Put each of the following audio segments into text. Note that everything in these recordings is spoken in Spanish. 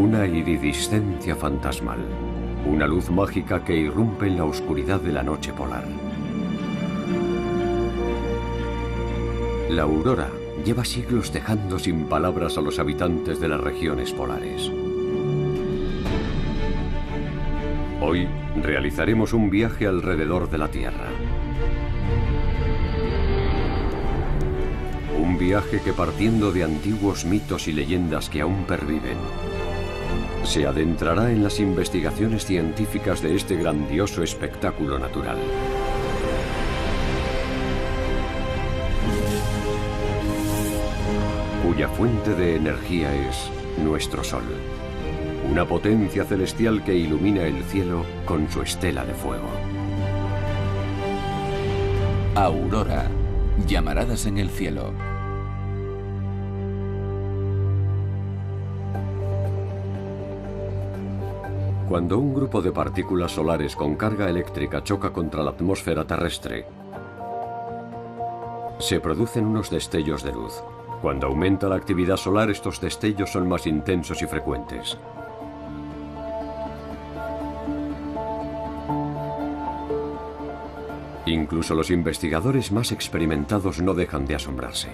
Una iridiscencia fantasmal. Una luz mágica que irrumpe en la oscuridad de la noche polar. La aurora lleva siglos dejando sin palabras a los habitantes de las regiones polares. Hoy realizaremos un viaje alrededor de la Tierra. Un viaje que, partiendo de antiguos mitos y leyendas que aún perviven, se adentrará en las investigaciones científicas de este grandioso espectáculo natural. Cuya fuente de energía es nuestro Sol. Una potencia celestial que ilumina el cielo con su estela de fuego. Aurora. Llamaradas en el cielo. Cuando un grupo de partículas solares con carga eléctrica choca contra la atmósfera terrestre, se producen unos destellos de luz. Cuando aumenta la actividad solar, estos destellos son más intensos y frecuentes. Incluso los investigadores más experimentados no dejan de asombrarse.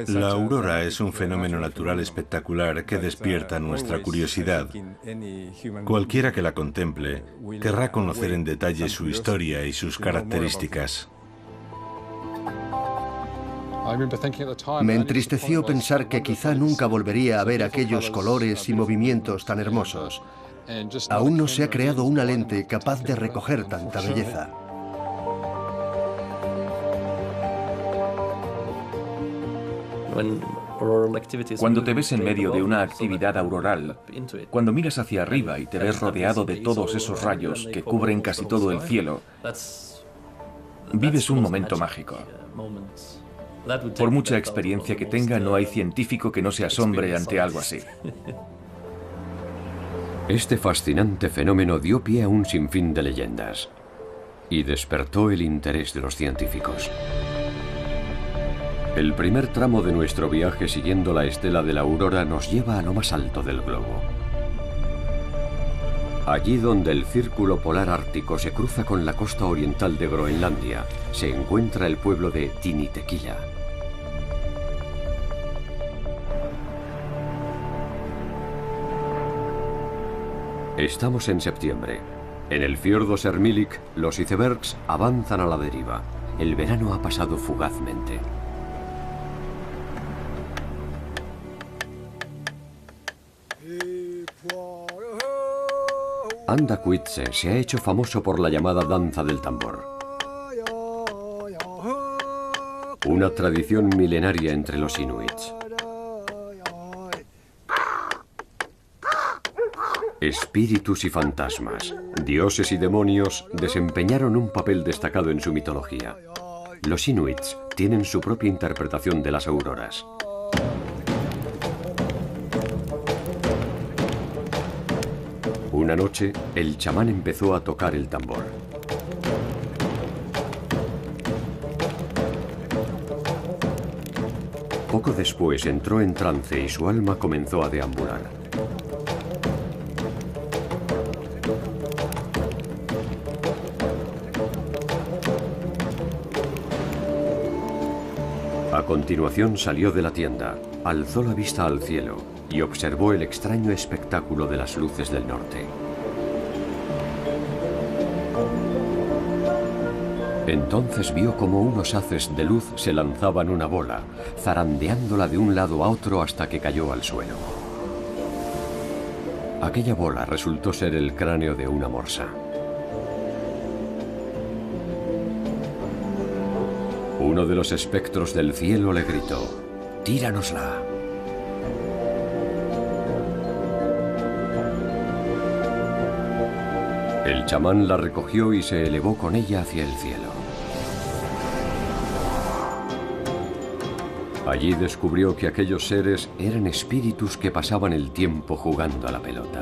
La aurora es un fenómeno natural espectacular que despierta nuestra curiosidad. Cualquiera que la contemple querrá conocer en detalle su historia y sus características. Me entristeció pensar que quizá nunca volvería a ver aquellos colores y movimientos tan hermosos. Aún no se ha creado una lente capaz de recoger tanta belleza. Cuando te ves en medio de una actividad auroral, cuando miras hacia arriba y te ves rodeado de todos esos rayos que cubren casi todo el cielo, vives un momento mágico. Por mucha experiencia que tenga, no hay científico que no se asombre ante algo así. Este fascinante fenómeno dio pie a un sinfín de leyendas y despertó el interés de los científicos. El primer tramo de nuestro viaje siguiendo la estela de la aurora nos lleva a lo más alto del globo. Allí donde el círculo polar ártico se cruza con la costa oriental de Groenlandia, se encuentra el pueblo de Tinitequila. Estamos en septiembre. En el fiordo Sermilik, los icebergs avanzan a la deriva. El verano ha pasado fugazmente. Andacuitse se ha hecho famoso por la llamada danza del tambor. Una tradición milenaria entre los inuits. Espíritus y fantasmas, dioses y demonios desempeñaron un papel destacado en su mitología. Los inuits tienen su propia interpretación de las auroras. Una noche, el chamán empezó a tocar el tambor. Poco después entró en trance y su alma comenzó a deambular. A continuación salió de la tienda, alzó la vista al cielo y observó el extraño espectáculo de las luces del norte. Entonces vio como unos haces de luz se lanzaban una bola, zarandeándola de un lado a otro hasta que cayó al suelo. Aquella bola resultó ser el cráneo de una morsa. Uno de los espectros del cielo le gritó: «¡Tíranosla!». El chamán la recogió y se elevó con ella hacia el cielo. Allí descubrió que aquellos seres eran espíritus que pasaban el tiempo jugando a la pelota.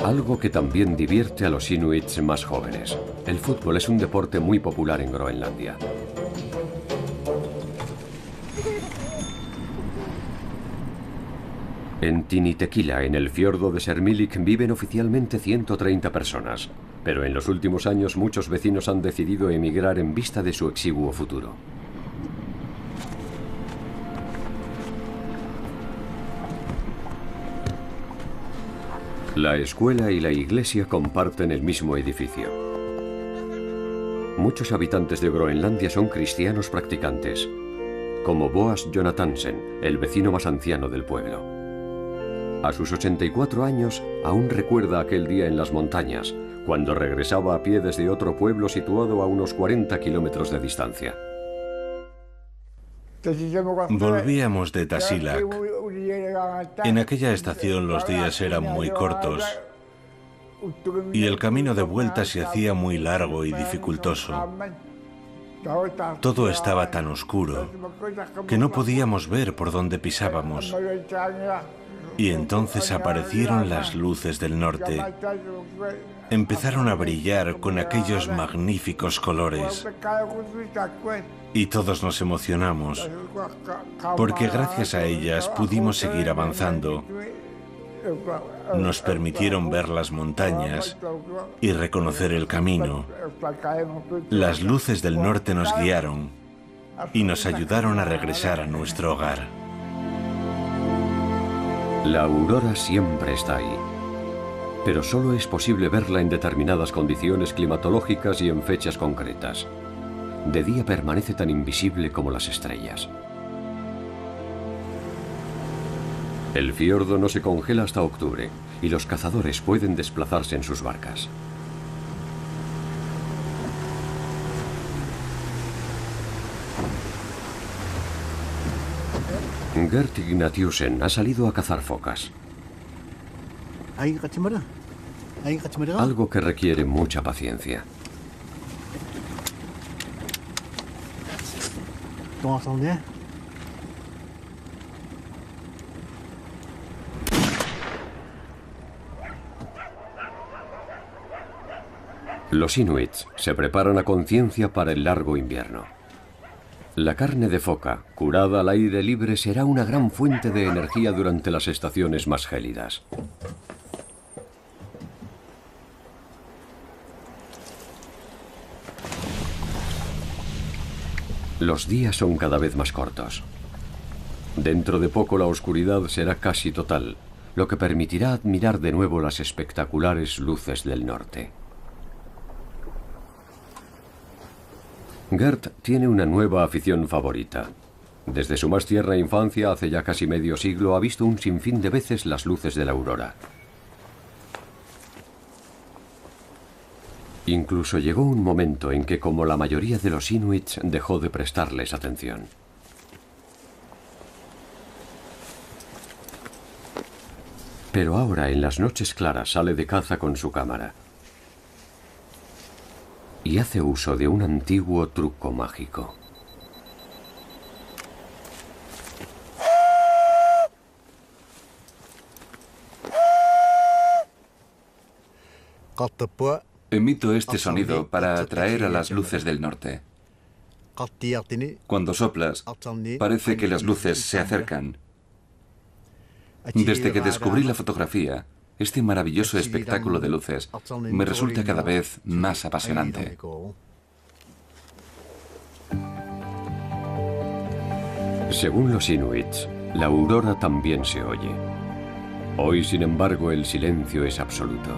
Algo que también divierte a los inuits más jóvenes. El fútbol es un deporte muy popular en Groenlandia. En Tinitequila, en el fiordo de Sermilik, viven oficialmente 130 personas, pero en los últimos años muchos vecinos han decidido emigrar en vista de su exiguo futuro. La escuela y la iglesia comparten el mismo edificio. Muchos habitantes de Groenlandia son cristianos practicantes, como Boas Jonathansen, el vecino más anciano del pueblo. A sus 84 años, aún recuerda aquel día en las montañas, cuando regresaba a pie desde otro pueblo situado a unos 40 kilómetros de distancia. Volvíamos de Tasiilaq. En aquella estación los días eran muy cortos y el camino de vuelta se hacía muy largo y dificultoso. Todo estaba tan oscuro que no podíamos ver por dónde pisábamos. Y entonces aparecieron las luces del norte. Empezaron a brillar con aquellos magníficos colores. Y todos nos emocionamos, porque gracias a ellas pudimos seguir avanzando. Nos permitieron ver las montañas y reconocer el camino. Las luces del norte nos guiaron y nos ayudaron a regresar a nuestro hogar. La aurora siempre está ahí, pero solo es posible verla en determinadas condiciones climatológicas y en fechas concretas. De día permanece tan invisible como las estrellas. El fiordo no se congela hasta octubre y los cazadores pueden desplazarse en sus barcas. Gert Ignatiusen ha salido a cazar focas. Algo que requiere mucha paciencia. Los inuits se preparan a conciencia para el largo invierno. La carne de foca, curada al aire libre, será una gran fuente de energía durante las estaciones más gélidas. Los días son cada vez más cortos. Dentro de poco la oscuridad será casi total, lo que permitirá admirar de nuevo las espectaculares luces del norte. Gert tiene una nueva afición favorita. Desde su más tierna infancia, hace ya casi medio siglo, ha visto un sinfín de veces las luces de la aurora. Incluso llegó un momento en que, como la mayoría de los inuits, dejó de prestarles atención. Pero ahora, en las noches claras, sale de caza con su cámara y hace uso de un antiguo truco mágico. Emito este sonido para atraer a las luces del norte. Cuando soplas, parece que las luces se acercan. Desde que descubrí la fotografía, este maravilloso espectáculo de luces me resulta cada vez más apasionante. Según los inuits, la aurora también se oye. Hoy, sin embargo, el silencio es absoluto.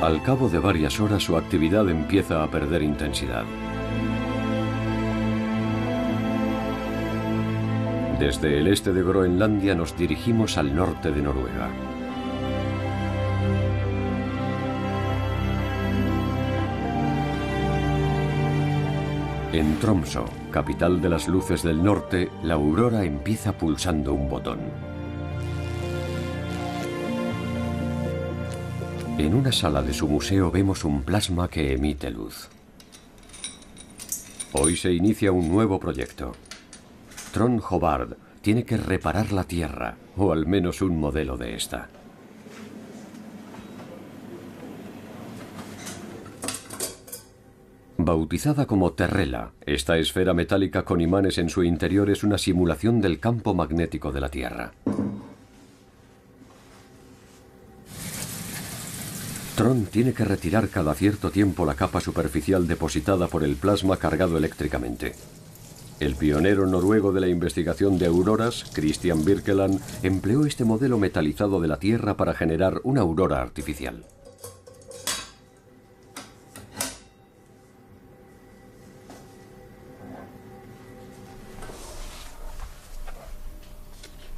Al cabo de varias horas, su actividad empieza a perder intensidad. Desde el este de Groenlandia nos dirigimos al norte de Noruega. En Tromsø, capital de las luces del norte, la aurora empieza pulsando un botón. En una sala de su museo vemos un plasma que emite luz. Hoy se inicia un nuevo proyecto. Trond Håvard tiene que reparar la Tierra, o al menos un modelo de esta. Bautizada como Terrela, esta esfera metálica con imanes en su interior es una simulación del campo magnético de la Tierra. Trond tiene que retirar cada cierto tiempo la capa superficial depositada por el plasma cargado eléctricamente. El pionero noruego de la investigación de auroras, Christian Birkeland, empleó este modelo metalizado de la Tierra para generar una aurora artificial.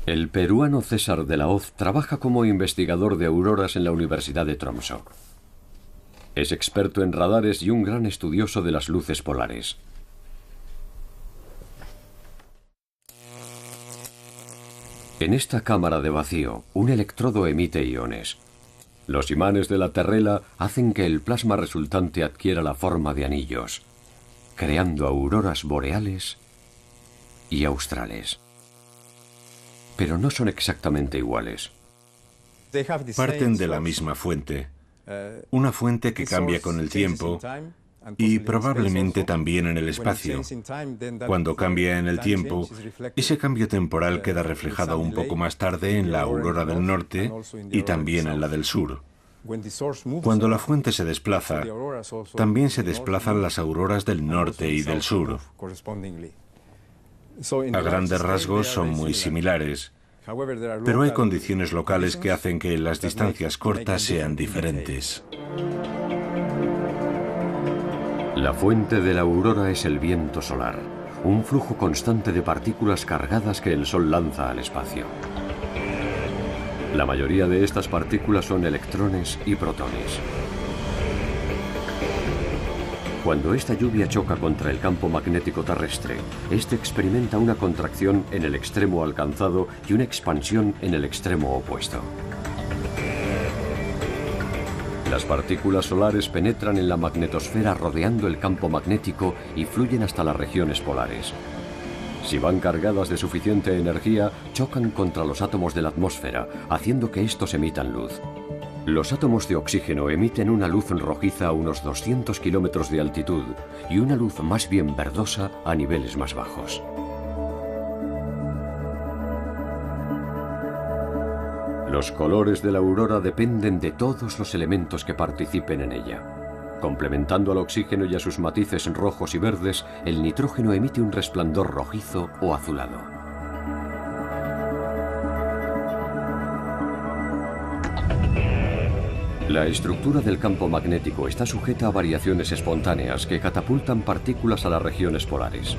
El peruano César de la Hoz trabaja como investigador de auroras en la Universidad de Tromsø. Es experto en radares y un gran estudioso de las luces polares. En esta cámara de vacío, un electrodo emite iones. Los imanes de la Terrela hacen que el plasma resultante adquiera la forma de anillos, creando auroras boreales y australes. Pero no son exactamente iguales. Parten de la misma fuente, una fuente que cambia con el tiempo y probablemente también en el espacio. Cuando cambia en el tiempo, ese cambio temporal queda reflejado un poco más tarde en la aurora del norte y también en la del sur. Cuando la fuente se desplaza, también se desplazan las auroras del norte y del sur. A grandes rasgos son muy similares, pero hay condiciones locales que hacen que las distancias cortas sean diferentes. La fuente de la aurora es el viento solar, un flujo constante de partículas cargadas que el Sol lanza al espacio. La mayoría de estas partículas son electrones y protones. Cuando esta lluvia choca contra el campo magnético terrestre, este experimenta una contracción en el extremo alcanzado y una expansión en el extremo opuesto. Las partículas solares penetran en la magnetosfera rodeando el campo magnético y fluyen hasta las regiones polares. Si van cargadas de suficiente energía, chocan contra los átomos de la atmósfera, haciendo que estos emitan luz. Los átomos de oxígeno emiten una luz rojiza a unos 200 kilómetros de altitud y una luz más bien verdosa a niveles más bajos. Los colores de la aurora dependen de todos los elementos que participen en ella. Complementando al oxígeno y a sus matices rojos y verdes, el nitrógeno emite un resplandor rojizo o azulado. La estructura del campo magnético está sujeta a variaciones espontáneas que catapultan partículas a las regiones polares.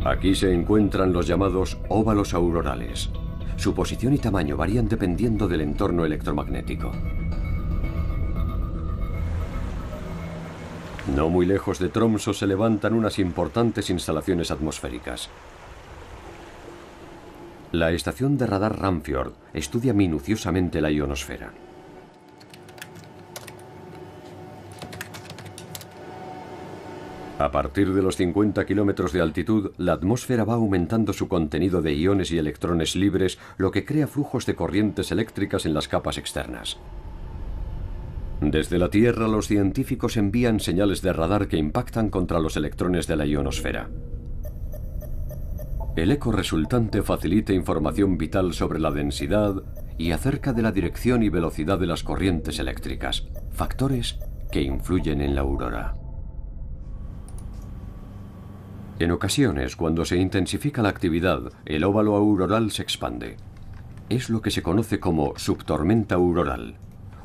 Aquí se encuentran los llamados óvalos aurorales. Su posición y tamaño varían dependiendo del entorno electromagnético. No muy lejos de Tromsø se levantan unas importantes instalaciones atmosféricas. La estación de radar Ramfjord estudia minuciosamente la ionosfera. A partir de los 50 kilómetros de altitud, la atmósfera va aumentando su contenido de iones y electrones libres, lo que crea flujos de corrientes eléctricas en las capas externas. Desde la Tierra, los científicos envían señales de radar que impactan contra los electrones de la ionosfera. El eco resultante facilita información vital sobre la densidad y acerca de la dirección y velocidad de las corrientes eléctricas, factores que influyen en la aurora. En ocasiones, cuando se intensifica la actividad, el óvalo auroral se expande. Es lo que se conoce como subtormenta auroral,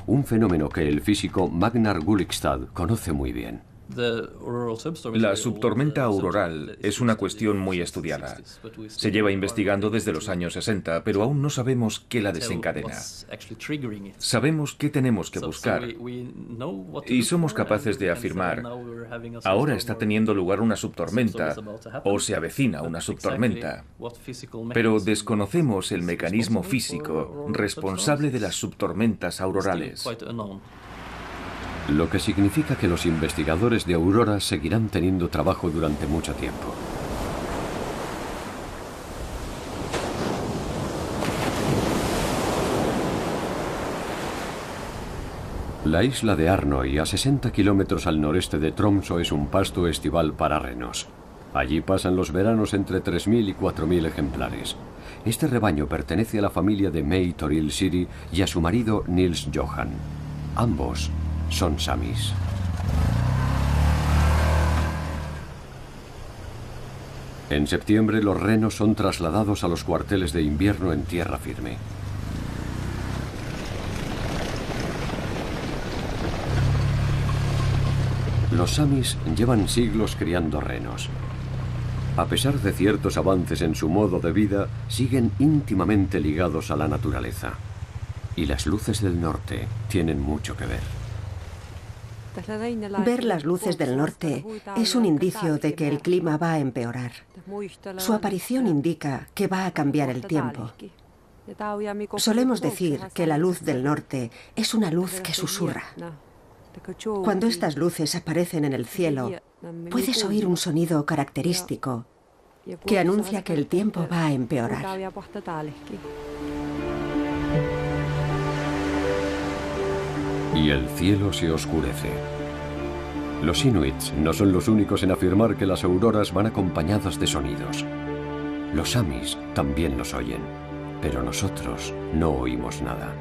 un fenómeno que el físico Magnar Gullikstad conoce muy bien. La subtormenta auroral es una cuestión muy estudiada. Se lleva investigando desde los años 60, pero aún no sabemos qué la desencadena. Sabemos qué tenemos que buscar y somos capaces de afirmar: ahora está teniendo lugar una subtormenta o se avecina una subtormenta, pero desconocemos el mecanismo físico responsable de las subtormentas aurorales. Lo que significa que los investigadores de auroras seguirán teniendo trabajo durante mucho tiempo. La isla de Arnøy, a 60 kilómetros al noreste de Tromsø, es un pasto estival para renos. Allí pasan los veranos entre 3.000 y 4.000 ejemplares. Este rebaño pertenece a la familia de May Toril Siri y a su marido Nils Johan. Ambos son samis. En septiembre los renos son trasladados a los cuarteles de invierno en tierra firme. Los samis llevan siglos criando renos. A pesar de ciertos avances en su modo de vida, siguen íntimamente ligados a la naturaleza. Y las luces del norte tienen mucho que ver. Ver las luces del norte es un indicio de que el clima va a empeorar. Su aparición indica que va a cambiar el tiempo. Solemos decir que la luz del norte es una luz que susurra. Cuando estas luces aparecen en el cielo, puedes oír un sonido característico que anuncia que el tiempo va a empeorar. Y el cielo se oscurece. Los inuits no son los únicos en afirmar que las auroras van acompañadas de sonidos. Los samis también los oyen, pero nosotros no oímos nada.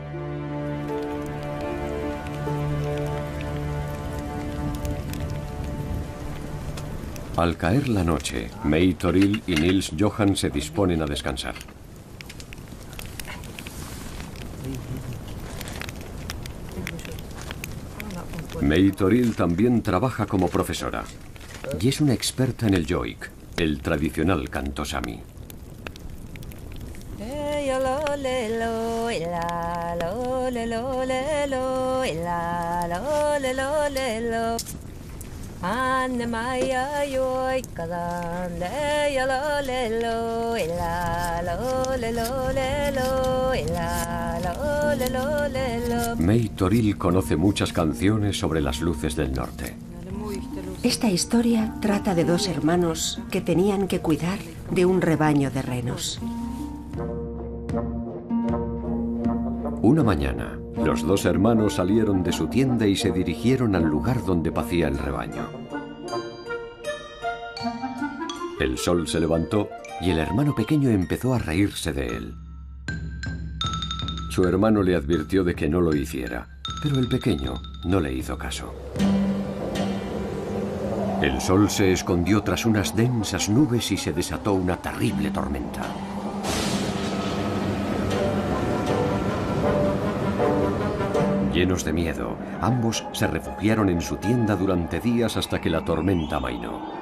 Al caer la noche, May Toril y Nils Johan se disponen a descansar. May Toril también trabaja como profesora y es una experta en el joik, el tradicional canto sami. May Toril conoce muchas canciones sobre las luces del norte. Esta historia trata de dos hermanos que tenían que cuidar de un rebaño de renos. Una mañana, los dos hermanos salieron de su tienda y se dirigieron al lugar donde pacía el rebaño. El sol se levantó y el hermano pequeño empezó a reírse de él. Su hermano le advirtió de que no lo hiciera, pero el pequeño no le hizo caso. El sol se escondió tras unas densas nubes y se desató una terrible tormenta. Llenos de miedo, ambos se refugiaron en su tienda durante días hasta que la tormenta amainó.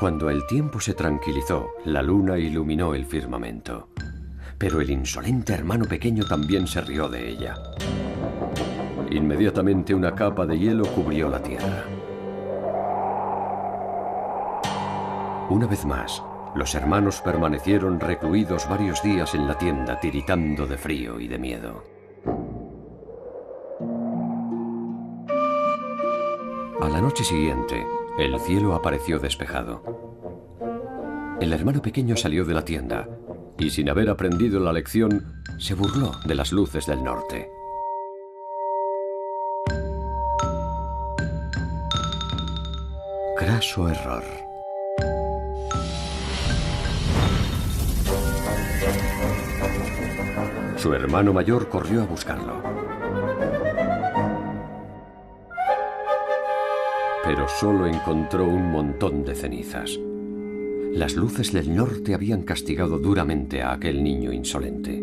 Cuando el tiempo se tranquilizó, la luna iluminó el firmamento. Pero el insolente hermano pequeño también se rió de ella. Inmediatamente una capa de hielo cubrió la tierra. Una vez más, los hermanos permanecieron recluidos varios días en la tienda, tiritando de frío y de miedo. A la noche siguiente, el cielo apareció despejado. El hermano pequeño salió de la tienda y, sin haber aprendido la lección, se burló de las luces del norte. Craso error. Su hermano mayor corrió a buscarlo. Pero solo encontró un montón de cenizas. Las luces del norte habían castigado duramente a aquel niño insolente.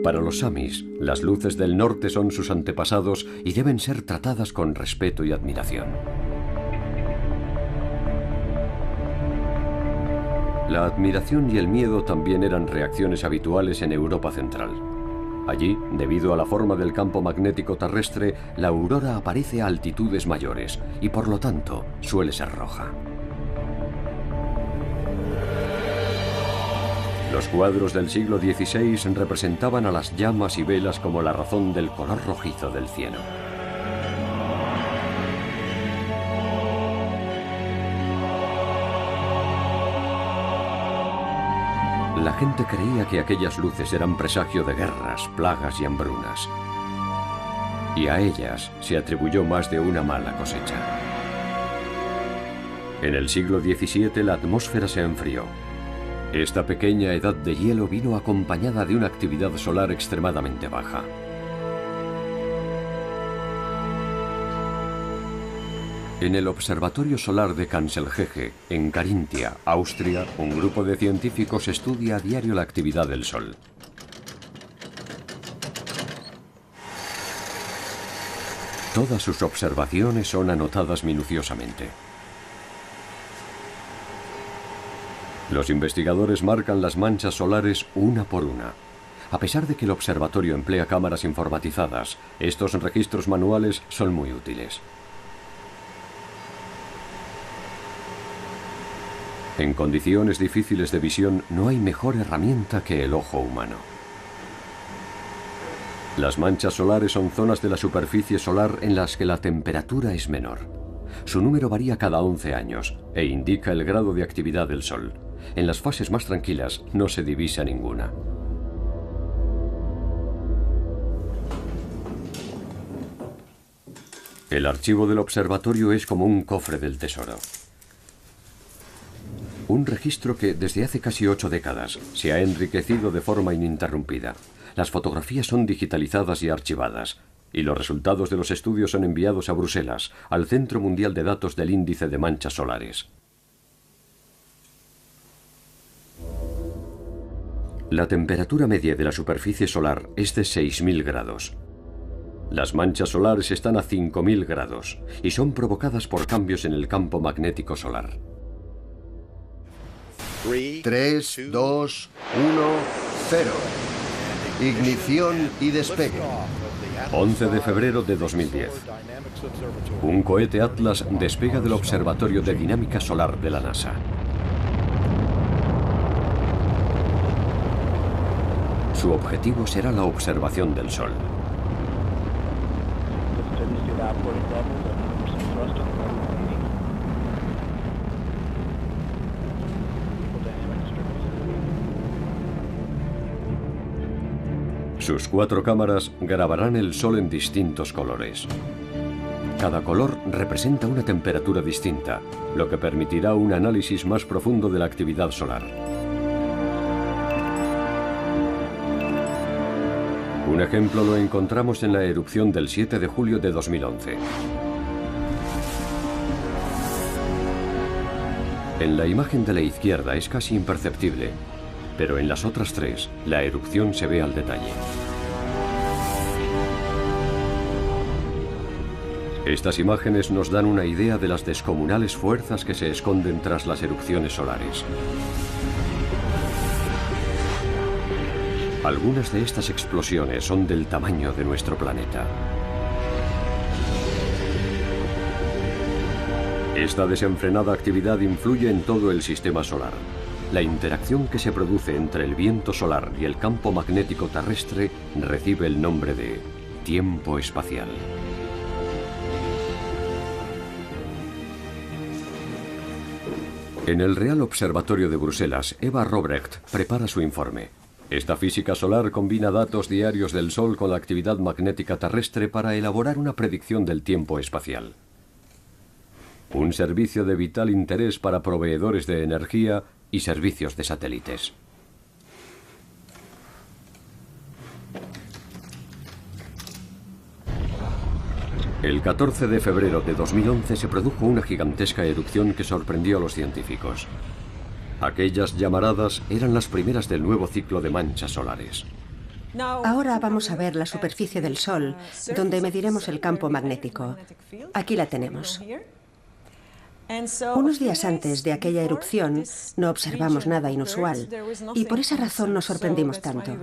Para los samis, las luces del norte son sus antepasados y deben ser tratadas con respeto y admiración. La admiración y el miedo también eran reacciones habituales en Europa Central. Allí, debido a la forma del campo magnético terrestre, la aurora aparece a altitudes mayores y por lo tanto suele ser roja. Los cuadros del siglo XVI representaban a las llamas y velas como la razón del color rojizo del cielo. La gente creía que aquellas luces eran presagio de guerras, plagas y hambrunas. Y a ellas se atribuyó más de una mala cosecha. En el siglo XVII la atmósfera se enfrió. Esta pequeña edad de hielo vino acompañada de una actividad solar extremadamente baja. En el Observatorio Solar de Kanzelhege, en Carintia, Austria, un grupo de científicos estudia a diario la actividad del Sol. Todas sus observaciones son anotadas minuciosamente. Los investigadores marcan las manchas solares una por una. A pesar de que el observatorio emplea cámaras informatizadas, estos registros manuales son muy útiles. En condiciones difíciles de visión no hay mejor herramienta que el ojo humano. Las manchas solares son zonas de la superficie solar en las que la temperatura es menor. Su número varía cada 11 años e indica el grado de actividad del Sol. En las fases más tranquilas no se divisa ninguna. El archivo del observatorio es como un cofre del tesoro. Un registro que desde hace casi 8 décadas se ha enriquecido de forma ininterrumpida. Las fotografías son digitalizadas y archivadas, y los resultados de los estudios son enviados a Bruselas, al Centro Mundial de Datos del Índice de Manchas Solares. La temperatura media de la superficie solar es de 6.000 grados. Las manchas solares están a 5.000 grados y son provocadas por cambios en el campo magnético solar. 3, 2, 1, 0. Ignición y despegue. 11 de febrero de 2010. Un cohete Atlas despega del Observatorio de Dinámica Solar de la NASA. Su objetivo será la observación del Sol. Sus 4 cámaras grabarán el Sol en distintos colores. Cada color representa una temperatura distinta, lo que permitirá un análisis más profundo de la actividad solar. Un ejemplo lo encontramos en la erupción del 7 de julio de 2011. En la imagen de la izquierda es casi imperceptible, pero en las otras 3, la erupción se ve al detalle. Estas imágenes nos dan una idea de las descomunales fuerzas que se esconden tras las erupciones solares. Algunas de estas explosiones son del tamaño de nuestro planeta. Esta desenfrenada actividad influye en todo el sistema solar. La interacción que se produce entre el viento solar y el campo magnético terrestre recibe el nombre de tiempo espacial. En el Real Observatorio de Bruselas, Eva Robrecht prepara su informe. Esta física solar combina datos diarios del Sol con la actividad magnética terrestre para elaborar una predicción del tiempo espacial. Un servicio de vital interés para proveedores de energía y servicios de satélites. El 14 de febrero de 2011 se produjo una gigantesca erupción que sorprendió a los científicos. Aquellas llamaradas eran las primeras del nuevo ciclo de manchas solares. Ahora vamos a ver la superficie del Sol, donde mediremos el campo magnético. Aquí la tenemos. Unos días antes de aquella erupción no observamos nada inusual y por esa razón nos sorprendimos tanto.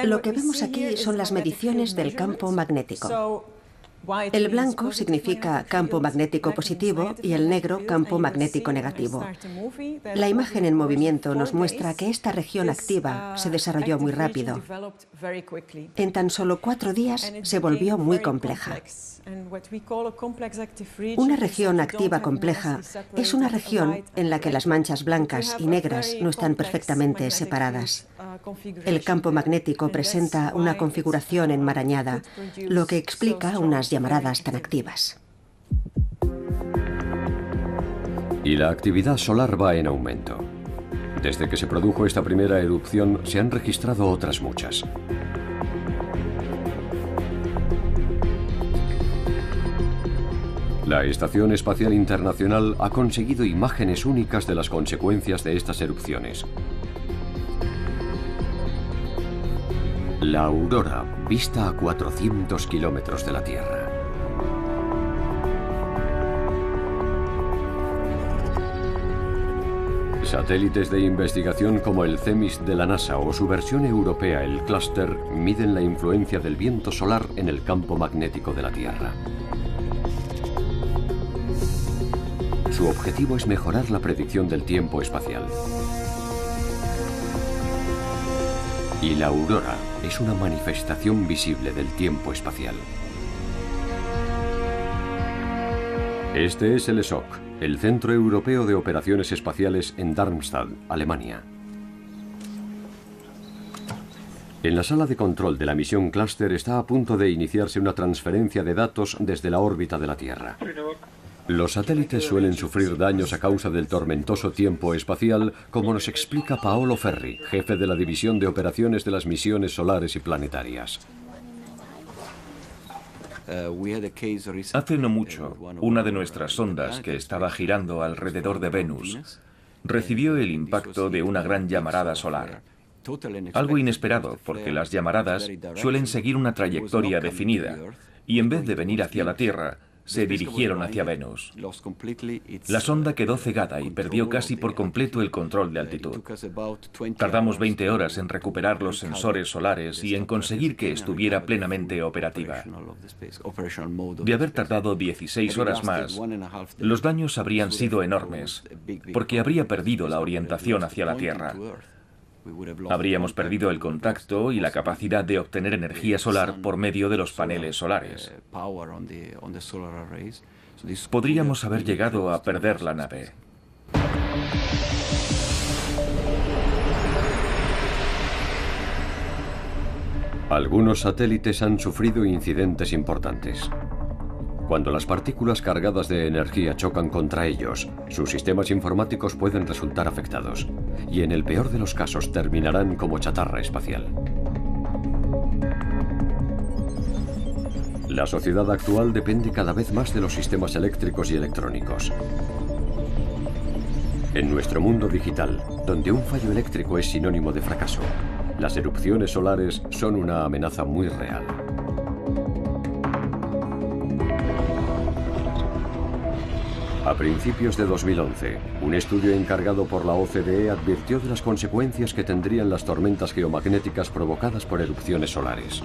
Lo que vemos aquí son las mediciones del campo magnético. El blanco significa campo magnético positivo y el negro campo magnético negativo. La imagen en movimiento nos muestra que esta región activa se desarrolló muy rápido. En tan solo 4 días se volvió muy compleja. Una región activa compleja es una región en la que las manchas blancas y negras no están perfectamente separadas. El campo magnético presenta una configuración enmarañada, lo que explica unas llamaradas tan activas. Y la actividad solar va en aumento. Desde que se produjo esta primera erupción, se han registrado otras muchas. La Estación Espacial Internacional ha conseguido imágenes únicas de las consecuencias de estas erupciones. La aurora, vista a 400 kilómetros de la Tierra. Satélites de investigación como el CEMIS de la NASA o su versión europea, el Cluster, miden la influencia del viento solar en el campo magnético de la Tierra. Su objetivo es mejorar la predicción del tiempo espacial. Y la aurora es una manifestación visible del tiempo espacial. Este es el ESOC, el Centro Europeo de Operaciones Espaciales en Darmstadt, Alemania. En la sala de control de la misión Cluster está a punto de iniciarse una transferencia de datos desde la órbita de la Tierra. Los satélites suelen sufrir daños a causa del tormentoso tiempo espacial, como nos explica Paolo Ferri, jefe de la División de Operaciones de las Misiones Solares y Planetarias. Hace no mucho, una de nuestras sondas, que estaba girando alrededor de Venus, recibió el impacto de una gran llamarada solar. Algo inesperado, porque las llamaradas suelen seguir una trayectoria definida, y en vez de venir hacia la Tierra, se dirigieron hacia Venus. La sonda quedó cegada y perdió casi por completo el control de altitud. Tardamos 20 horas en recuperar los sensores solares y en conseguir que estuviera plenamente operativa. De haber tardado 16 horas más, los daños habrían sido enormes, porque habría perdido la orientación hacia la Tierra. Habríamos perdido el contacto y la capacidad de obtener energía solar por medio de los paneles solares. Podríamos haber llegado a perder la nave. Algunos satélites han sufrido incidentes importantes. Cuando las partículas cargadas de energía chocan contra ellos, sus sistemas informáticos pueden resultar afectados, y en el peor de los casos terminarán como chatarra espacial. La sociedad actual depende cada vez más de los sistemas eléctricos y electrónicos. En nuestro mundo digital, donde un fallo eléctrico es sinónimo de fracaso, las erupciones solares son una amenaza muy real. A principios de 2011, un estudio encargado por la OCDE advirtió de las consecuencias que tendrían las tormentas geomagnéticas provocadas por erupciones solares.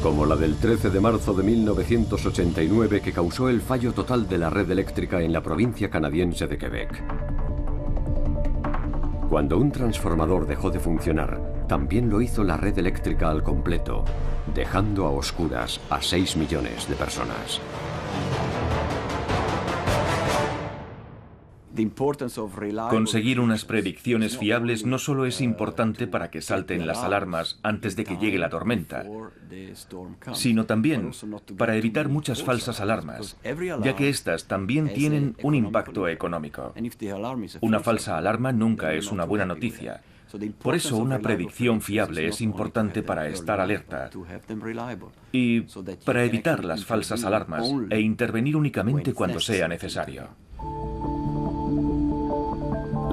Como la del 13 de marzo de 1989, que causó el fallo total de la red eléctrica en la provincia canadiense de Quebec. Cuando un transformador dejó de funcionar, también lo hizo la red eléctrica al completo, dejando a oscuras a 6 millones de personas. Conseguir unas predicciones fiables no solo es importante para que salten las alarmas antes de que llegue la tormenta, sino también para evitar muchas falsas alarmas, ya que estas también tienen un impacto económico. Una falsa alarma nunca es una buena noticia. Por eso una predicción fiable es importante para estar alerta y para evitar las falsas alarmas e intervenir únicamente cuando sea necesario.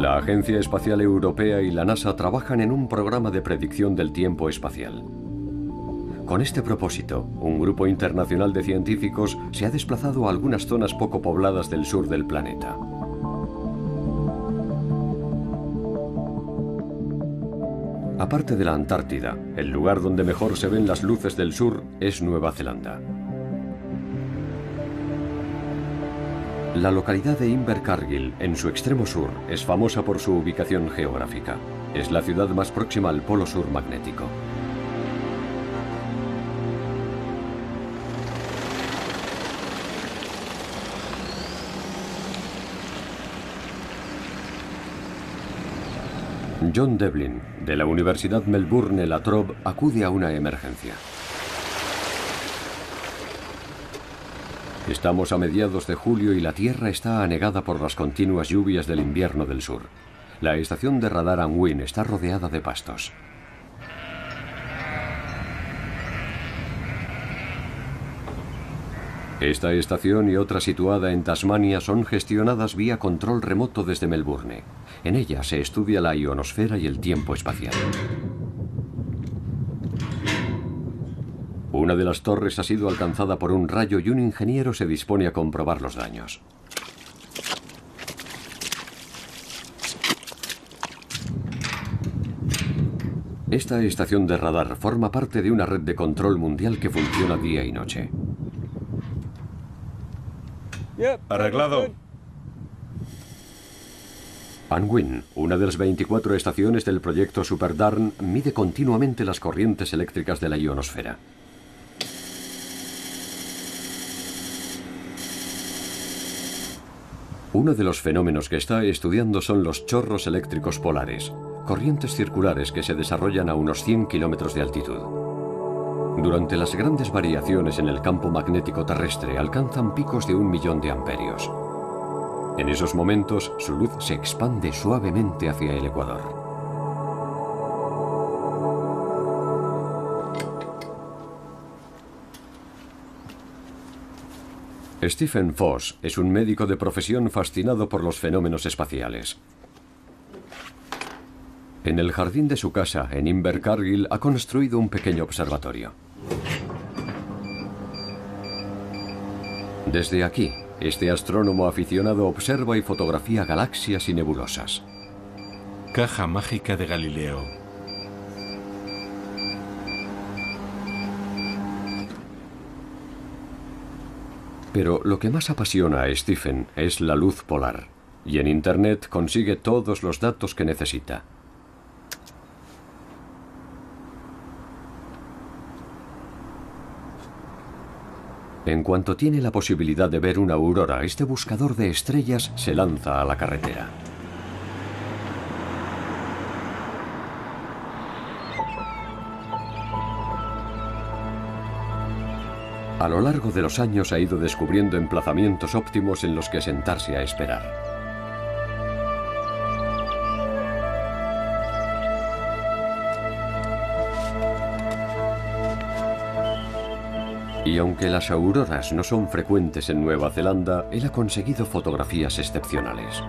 La Agencia Espacial Europea y la NASA trabajan en un programa de predicción del tiempo espacial. Con este propósito, un grupo internacional de científicos se ha desplazado a algunas zonas poco pobladas del sur del planeta. Aparte de la Antártida, el lugar donde mejor se ven las luces del sur es Nueva Zelanda. La localidad de Invercargill, en su extremo sur, es famosa por su ubicación geográfica. Es la ciudad más próxima al polo sur magnético. John Devlin, de la Universidad Melbourne La Trobe, acude a una emergencia. Estamos a mediados de julio y la Tierra está anegada por las continuas lluvias del invierno del sur. La estación de radar Unwin está rodeada de pastos. Esta estación y otra situada en Tasmania son gestionadas vía control remoto desde Melbourne. En ella se estudia la ionosfera y el tiempo espacial. Una de las torres ha sido alcanzada por un rayo y un ingeniero se dispone a comprobar los daños. Esta estación de radar forma parte de una red de control mundial que funciona día y noche. Arreglado. Unwin, una de las 24 estaciones del proyecto SuperDARN, mide continuamente las corrientes eléctricas de la ionosfera. Uno de los fenómenos que está estudiando son los chorros eléctricos polares, corrientes circulares que se desarrollan a unos 100 kilómetros de altitud. Durante las grandes variaciones en el campo magnético terrestre alcanzan picos de 1.000.000 de amperios. En esos momentos, su luz se expande suavemente hacia el ecuador. Stephen Foss es un médico de profesión fascinado por los fenómenos espaciales. En el jardín de su casa, en Invercargill, ha construido un pequeño observatorio. Desde aquí, este astrónomo aficionado observa y fotografía galaxias y nebulosas. Caja mágica de Galileo. Pero lo que más apasiona a Stephen es la luz polar, y en Internet consigue todos los datos que necesita. En cuanto tiene la posibilidad de ver una aurora, este buscador de estrellas se lanza a la carretera. A lo largo de los años ha ido descubriendo emplazamientos óptimos en los que sentarse a esperar. Y aunque las auroras no son frecuentes en Nueva Zelanda, él ha conseguido fotografías excepcionales.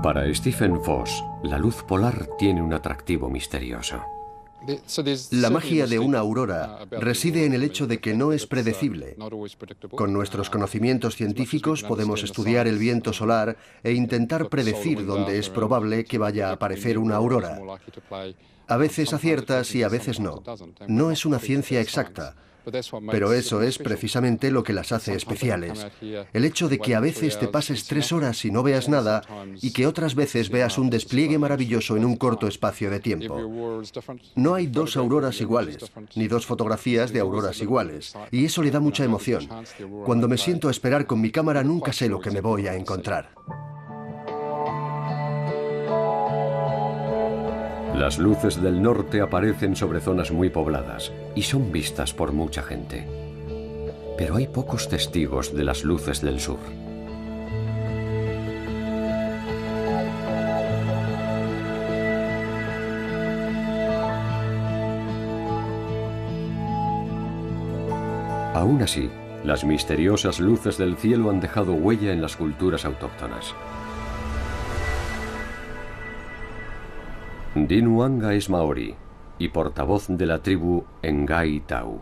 Para Stephen Foss, la luz polar tiene un atractivo misterioso. La magia de una aurora reside en el hecho de que no es predecible. Con nuestros conocimientos científicos podemos estudiar el viento solar e intentar predecir dónde es probable que vaya a aparecer una aurora. A veces aciertas y a veces no. No es una ciencia exacta. Pero eso es precisamente lo que las hace especiales. El hecho de que a veces te pases 3 horas y no veas nada y que otras veces veas un despliegue maravilloso en un corto espacio de tiempo. No hay 2 auroras iguales, ni 2 fotografías de auroras iguales, y eso le da mucha emoción. Cuando me siento a esperar con mi cámara nunca sé lo que me voy a encontrar. Las luces del norte aparecen sobre zonas muy pobladas y son vistas por mucha gente. Pero hay pocos testigos de las luces del sur. Aún así, las misteriosas luces del cielo han dejado huella en las culturas autóctonas. Dinuanga es maorí y portavoz de la tribu Ngai Tau.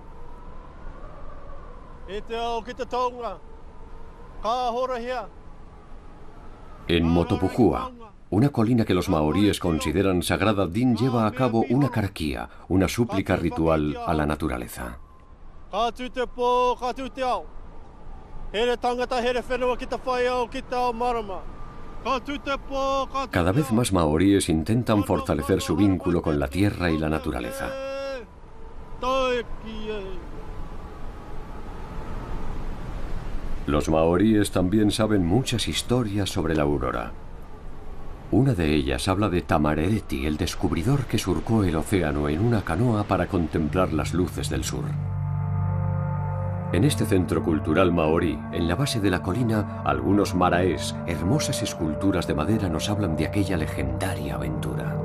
En Motopujua, una colina que los maoríes consideran sagrada, Din lleva a cabo una karakia, una súplica ritual a la naturaleza. Cada vez más maoríes intentan fortalecer su vínculo con la tierra y la naturaleza. Los maoríes también saben muchas historias sobre la aurora. Una de ellas habla de Tamarereti, el descubridor que surcó el océano en una canoa para contemplar las luces del sur. En este centro cultural maorí, en la base de la colina, algunos maraes, hermosas esculturas de madera, nos hablan de aquella legendaria aventura.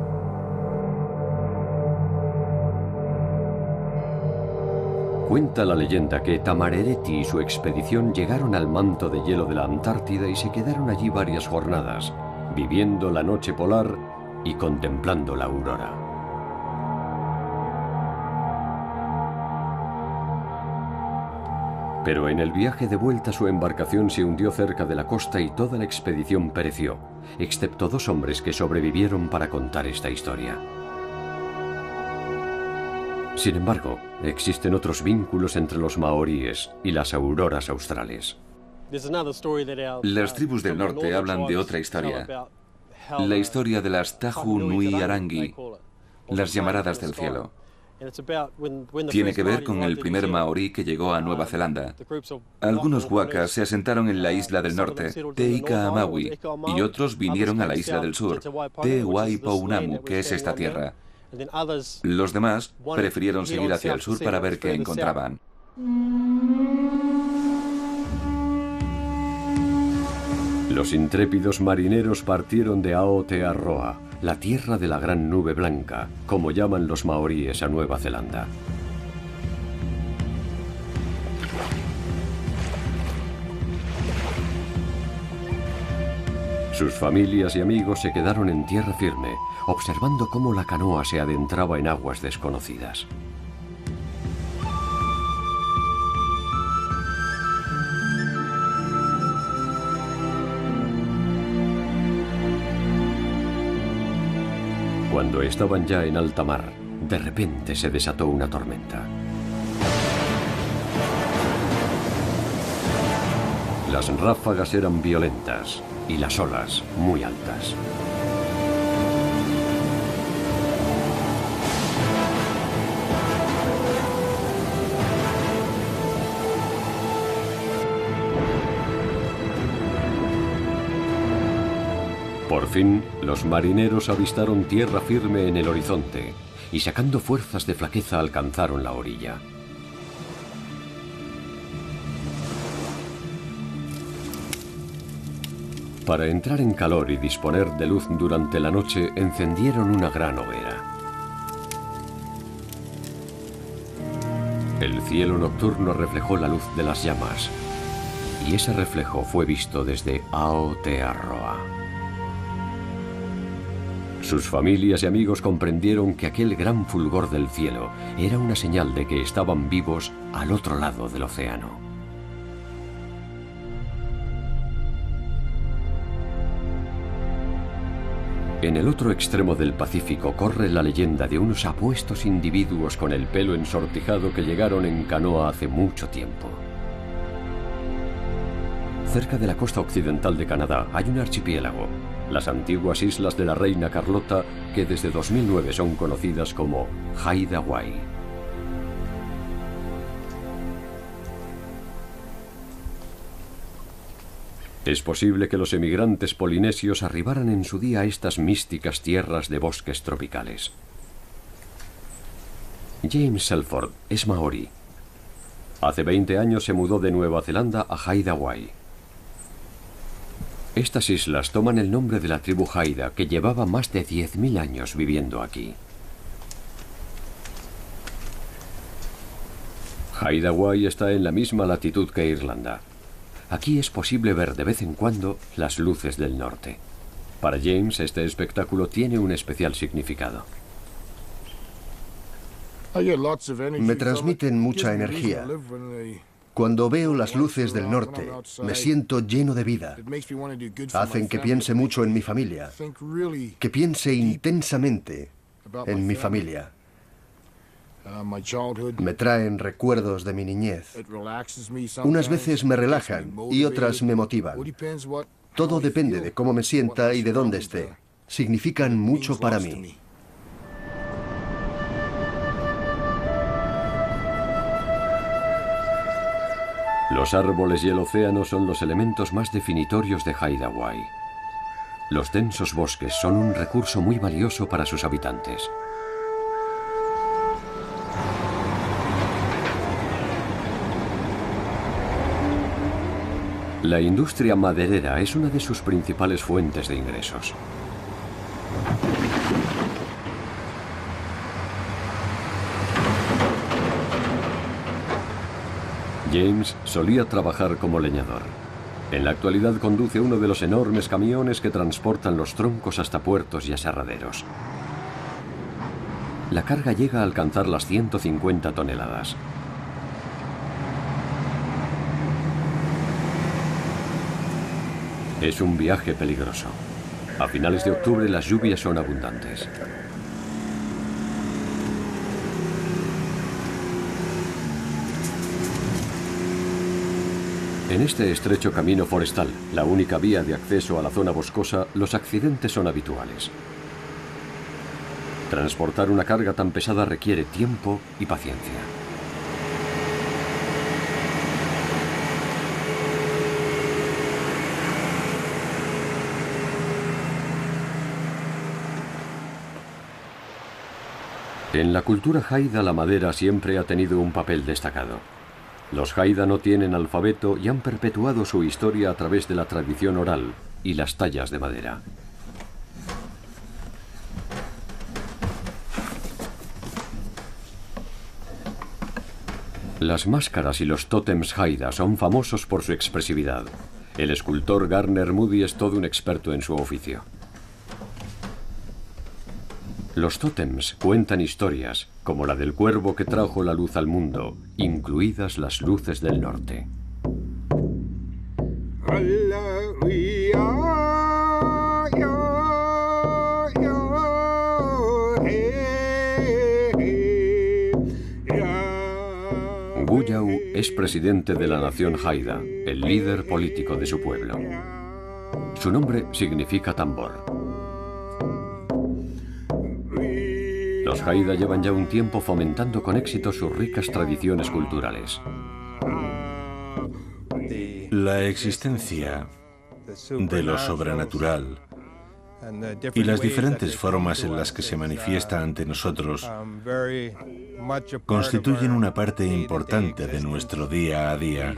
Cuenta la leyenda que Tamarereti y su expedición llegaron al manto de hielo de la Antártida y se quedaron allí varias jornadas, viviendo la noche polar y contemplando la aurora. Pero en el viaje de vuelta su embarcación se hundió cerca de la costa y toda la expedición pereció, excepto 2 hombres que sobrevivieron para contar esta historia. Sin embargo, existen otros vínculos entre los maoríes y las auroras australes. Las tribus del norte hablan de otra historia. La historia de las Tahu Nui Arangi, las llamaradas del cielo. Tiene que ver con el primer maorí que llegó a Nueva Zelanda. Algunos wakas se asentaron en la isla del norte, Te Ika Amawi, y otros vinieron a la isla del sur, Te Waipounamu, que es esta tierra. Los demás prefirieron seguir hacia el sur para ver qué encontraban. Los intrépidos marineros partieron de Aotearoa, la tierra de la gran nube blanca, como llaman los maoríes a Nueva Zelanda. Sus familias y amigos se quedaron en tierra firme, observando cómo la canoa se adentraba en aguas desconocidas. Cuando estaban ya en alta mar, de repente se desató una tormenta. Las ráfagas eran violentas y las olas muy altas. Por fin, los marineros avistaron tierra firme en el horizonte y, sacando fuerzas de flaqueza, alcanzaron la orilla. Para entrar en calor y disponer de luz durante la noche, encendieron una gran hoguera. El cielo nocturno reflejó la luz de las llamas, y ese reflejo fue visto desde Aotearoa. Sus familias y amigos comprendieron que aquel gran fulgor del cielo era una señal de que estaban vivos al otro lado del océano. En el otro extremo del Pacífico corre la leyenda de unos apuestos individuos con el pelo ensortijado que llegaron en canoa hace mucho tiempo. Cerca de la costa occidental de Canadá hay un archipiélago, las antiguas islas de la Reina Carlota, que desde 2009 son conocidas como Haida Gwaii. Es posible que los emigrantes polinesios arribaran en su día a estas místicas tierras de bosques tropicales. James Selford es maorí. Hace 20 años se mudó de Nueva Zelanda a Haida Gwaii. Estas islas toman el nombre de la tribu Haida, que llevaba más de 10.000 años viviendo aquí. Haida Gwaii está en la misma latitud que Irlanda. Aquí es posible ver de vez en cuando las luces del norte. Para James, este espectáculo tiene un especial significado. Me transmiten mucha energía. Cuando veo las luces del norte, me siento lleno de vida. Hacen que piense mucho en mi familia, que piense intensamente en mi familia. Me traen recuerdos de mi niñez. Unas veces me relajan y otras me motivan. Todo depende de cómo me sienta y de dónde esté. Significan mucho para mí. Los árboles y el océano son los elementos más definitorios de Haida Gwaii. Los densos bosques son un recurso muy valioso para sus habitantes. La industria maderera es una de sus principales fuentes de ingresos. James solía trabajar como leñador. En la actualidad conduce uno de los enormes camiones que transportan los troncos hasta puertos y aserraderos. La carga llega a alcanzar las 150 toneladas. Es un viaje peligroso. A finales de octubre las lluvias son abundantes. En este estrecho camino forestal, la única vía de acceso a la zona boscosa, los accidentes son habituales. Transportar una carga tan pesada requiere tiempo y paciencia. En la cultura Haida la madera siempre ha tenido un papel destacado. Los Haida no tienen alfabeto y han perpetuado su historia a través de la tradición oral y las tallas de madera. Las máscaras y los tótems Haida son famosos por su expresividad. El escultor Garner Moody es todo un experto en su oficio. Los tótems cuentan historias, como la del cuervo que trajo la luz al mundo, incluidas las luces del norte. Guyau es presidente de la nación Haida, el líder político de su pueblo. Su nombre significa tambor. Los Haida llevan ya un tiempo fomentando con éxito sus ricas tradiciones culturales. La existencia de lo sobrenatural y las diferentes formas en las que se manifiesta ante nosotros constituyen una parte importante de nuestro día a día.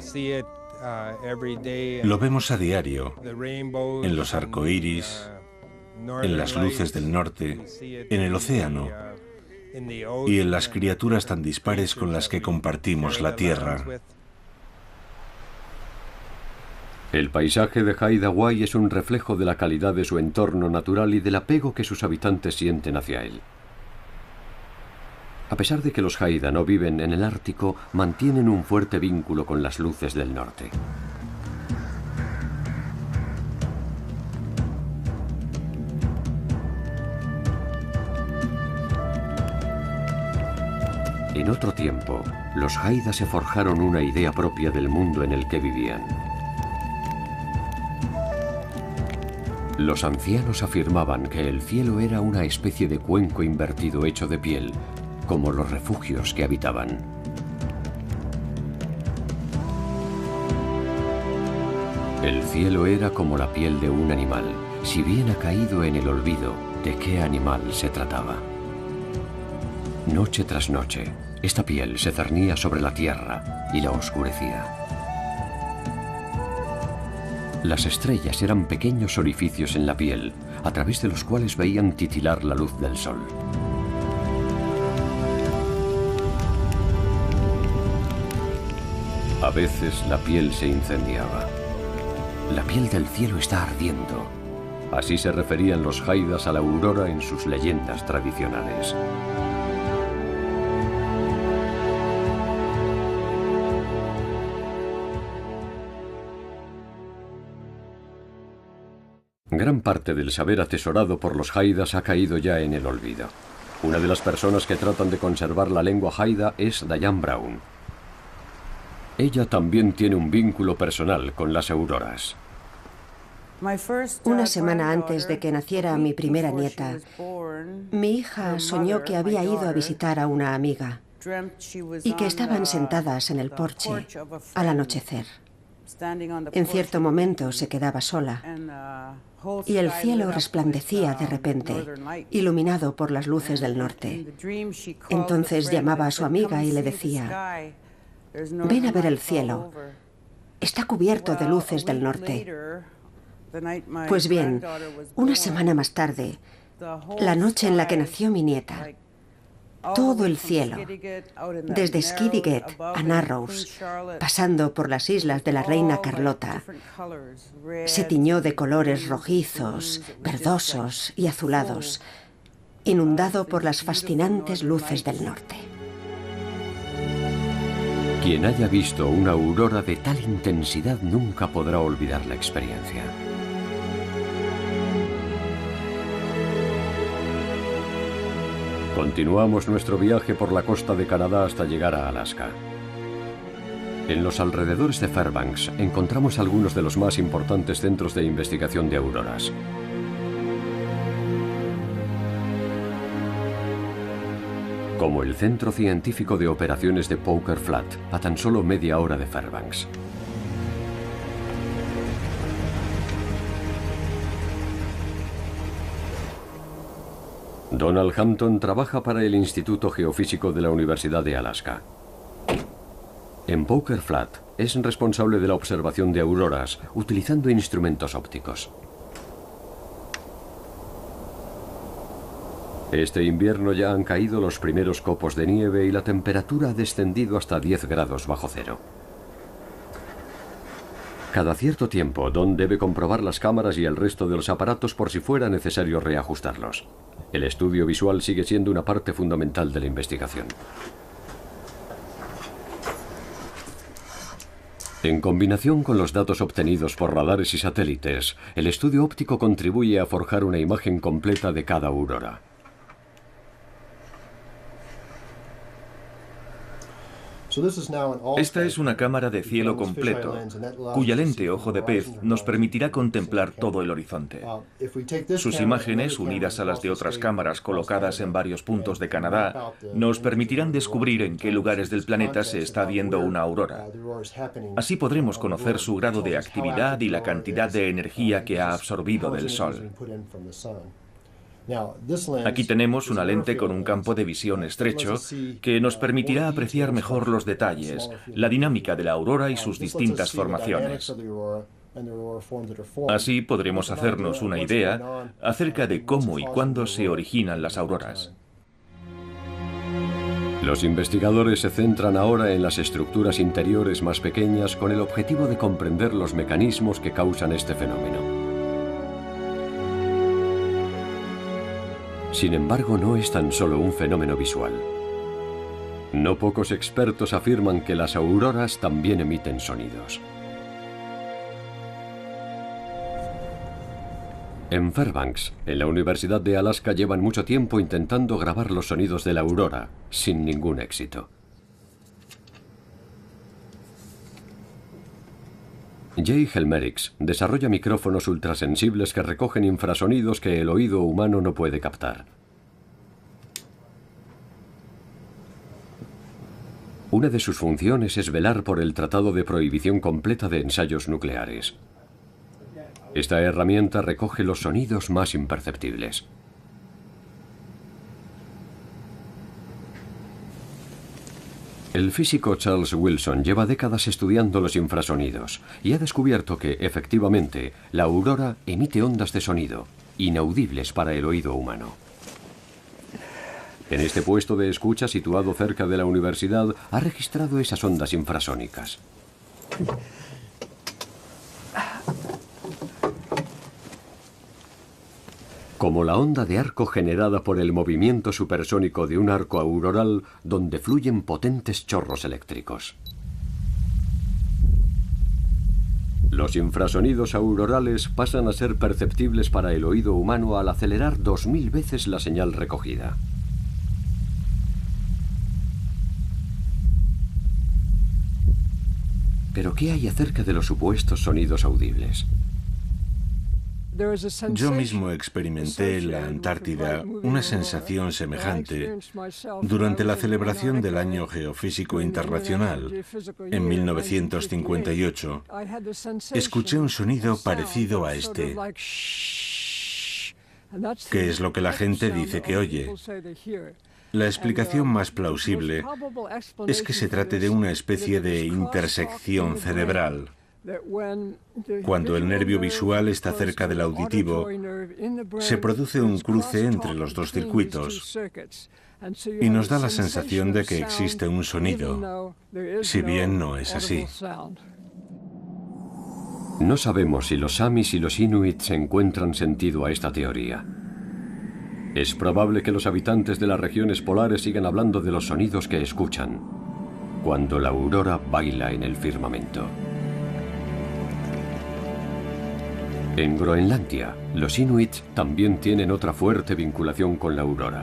Lo vemos a diario, en los arcoíris, en las luces del norte, en el océano y en las criaturas tan dispares con las que compartimos la tierra. El paisaje de Haida Gwaii es un reflejo de la calidad de su entorno natural y del apego que sus habitantes sienten hacia él. A pesar de que los Haida no viven en el Ártico, mantienen un fuerte vínculo con las luces del norte. En otro tiempo, los Haida se forjaron una idea propia del mundo en el que vivían. Los ancianos afirmaban que el cielo era una especie de cuenco invertido hecho de piel, como los refugios que habitaban. El cielo era como la piel de un animal. Si bien ha caído en el olvido, ¿de qué animal se trataba? Noche tras noche, esta piel se cernía sobre la tierra y la oscurecía. Las estrellas eran pequeños orificios en la piel, a través de los cuales veían titilar la luz del sol. A veces la piel se incendiaba. La piel del cielo está ardiendo. Así se referían los Haidas a la aurora en sus leyendas tradicionales. Gran parte del saber atesorado por los Haidas ha caído ya en el olvido. Una de las personas que tratan de conservar la lengua Haida es Diane Brown. Ella también tiene un vínculo personal con las auroras. Una semana antes de que naciera mi primera nieta, mi hija soñó que había ido a visitar a una amiga y que estaban sentadas en el porche al anochecer. En cierto momento se quedaba sola y el cielo resplandecía de repente, iluminado por las luces del norte. Entonces llamaba a su amiga y le decía: «Ven a ver el cielo, está cubierto de luces del norte». Pues bien, una semana más tarde, la noche en la que nació mi nieta, todo el cielo, desde Skidegate a Narrows, pasando por las islas de la Reina Carlota, se tiñó de colores rojizos, verdosos y azulados, inundado por las fascinantes luces del norte. Quien haya visto una aurora de tal intensidad nunca podrá olvidar la experiencia. Continuamos nuestro viaje por la costa de Canadá hasta llegar a Alaska. En los alrededores de Fairbanks encontramos algunos de los más importantes centros de investigación de auroras. Como el Centro Científico de Operaciones de Poker Flat, a tan solo media hora de Fairbanks. Donald Hampton trabaja para el Instituto Geofísico de la Universidad de Alaska. En Poker Flat es responsable de la observación de auroras utilizando instrumentos ópticos. Este invierno ya han caído los primeros copos de nieve y la temperatura ha descendido hasta 10 grados bajo cero. Cada cierto tiempo, Don debe comprobar las cámaras y el resto de los aparatos por si fuera necesario reajustarlos. El estudio visual sigue siendo una parte fundamental de la investigación. En combinación con los datos obtenidos por radares y satélites, el estudio óptico contribuye a forjar una imagen completa de cada aurora. Esta es una cámara de cielo completo, cuya lente ojo de pez nos permitirá contemplar todo el horizonte. Sus imágenes, unidas a las de otras cámaras colocadas en varios puntos de Canadá, nos permitirán descubrir en qué lugares del planeta se está viendo una aurora. Así podremos conocer su grado de actividad y la cantidad de energía que ha absorbido del Sol. Aquí tenemos una lente con un campo de visión estrecho que nos permitirá apreciar mejor los detalles, la dinámica de la aurora y sus distintas formaciones. Así podremos hacernos una idea acerca de cómo y cuándo se originan las auroras. Los investigadores se centran ahora en las estructuras interiores más pequeñas con el objetivo de comprender los mecanismos que causan este fenómeno. Sin embargo, no es tan solo un fenómeno visual. No pocos expertos afirman que las auroras también emiten sonidos. En Fairbanks, en la Universidad de Alaska, llevan mucho tiempo intentando grabar los sonidos de la aurora, sin ningún éxito. Jay Helmerich desarrolla micrófonos ultrasensibles que recogen infrasonidos que el oído humano no puede captar. Una de sus funciones es velar por el Tratado de Prohibición Completa de Ensayos Nucleares. Esta herramienta recoge los sonidos más imperceptibles. El físico Charles Wilson lleva décadas estudiando los infrasonidos y ha descubierto que, efectivamente, la aurora emite ondas de sonido, inaudibles para el oído humano. En este puesto de escucha, situado cerca de la universidad, ha registrado esas ondas infrasónicas. Como la onda de arco generada por el movimiento supersónico de un arco auroral donde fluyen potentes chorros eléctricos. Los infrasonidos aurorales pasan a ser perceptibles para el oído humano al acelerar 2000 veces la señal recogida. ¿Pero qué hay acerca de los supuestos sonidos audibles? Yo mismo experimenté en la Antártida una sensación semejante durante la celebración del Año Geofísico Internacional. En 1958, escuché un sonido parecido a este, que es lo que la gente dice que oye. La explicación más plausible es que se trate de una especie de intersección cerebral. Cuando el nervio visual está cerca del auditivo, se produce un cruce entre los dos circuitos y nos da la sensación de que existe un sonido, si bien no es así. No sabemos si los samis y los inuits encuentran sentido a esta teoría. Es probable que los habitantes de las regiones polares sigan hablando de los sonidos que escuchan cuando la aurora baila en el firmamento. En Groenlandia, los inuits también tienen otra fuerte vinculación con la aurora.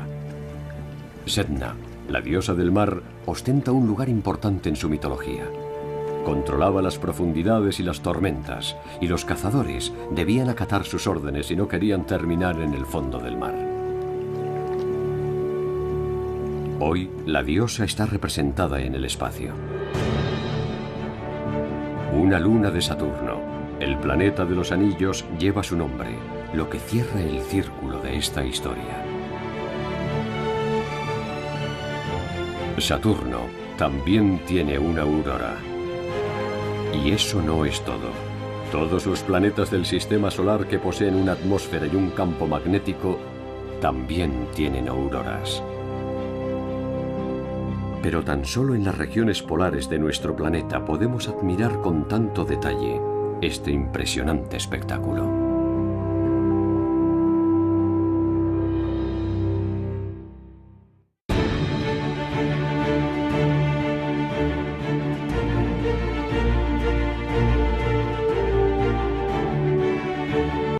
Sedna, la diosa del mar, ostenta un lugar importante en su mitología. Controlaba las profundidades y las tormentas, y los cazadores debían acatar sus órdenes si no querían terminar en el fondo del mar. Hoy, la diosa está representada en el espacio. Una luna de Saturno, el planeta de los anillos, lleva su nombre, lo que cierra el círculo de esta historia. Saturno también tiene una aurora. Y eso no es todo. Todos los planetas del sistema solar que poseen una atmósfera y un campo magnético también tienen auroras. Pero tan solo en las regiones polares de nuestro planeta podemos admirar con tanto detalle este impresionante espectáculo.